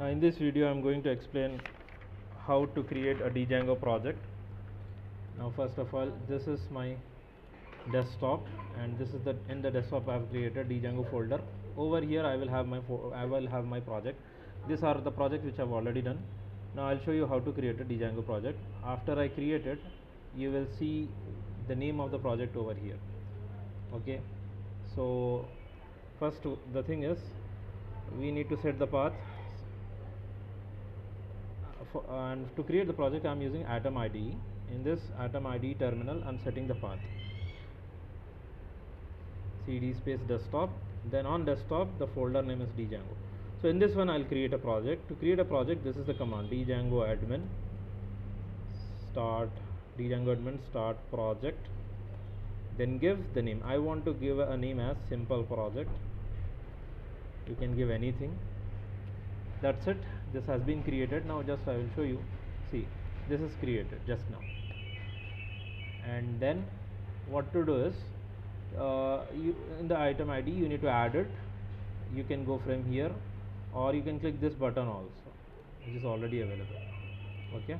In this video I am going to explain how to create a Django project. Now first of all, this is my desktop, and this is in the desktop I have created Django folder. Over here I will have my project. These are the projects which I have already done. Now I'll show you how to create a Django project. After I create it, you will see the name of the project over here. Okay, so first the thing is, we need to set the path. And to create the project I am using Atom IDE. In this Atom IDE terminal I am setting the path cd space desktop, then on desktop the folder name is Django. So in this one I will create a project. To create a project, this is the command Django admin start project, then give the name. I want to give a name as simple project. You can give anything. That's it. This has been created. Now just I will show you. See, this is created just now. And then what to do is, you in the item ID you need to add it. You can go from here, or you can click this button also, which is already available. Okay,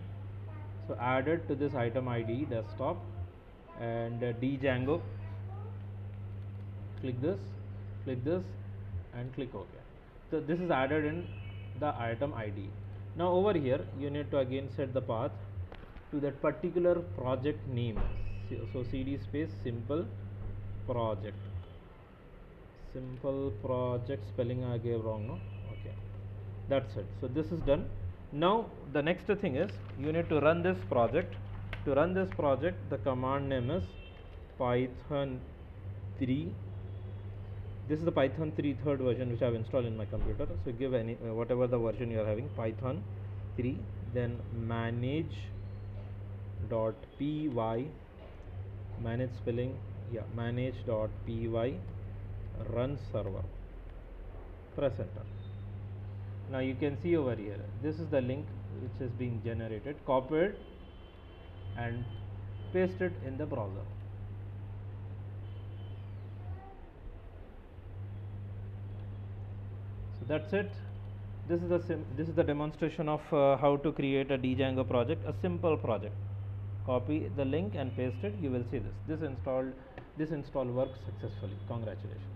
so add it to this item ID desktop, and Django. Click this, and click OK. So this is added in the item ID. Now over here you need to again set the path to that particular project name. So cd space simple project, spelling I gave wrong, no? Okay, that's it. So this is done. Now the next thing is, you need to run this project. To run this project, the command name is python 3. This is the Python 3 third version which I have installed in my computer. So give any whatever the version you are having, Python 3, then manage.py, manage.py, run server. Press enter. Now you can see over here, this is the link which is being generated. Copy it and paste it in the browser. So that's it. This is the demonstration of how to create a Django project, a simple project. Copy the link and paste it. You will see this install works successfully. Congratulations.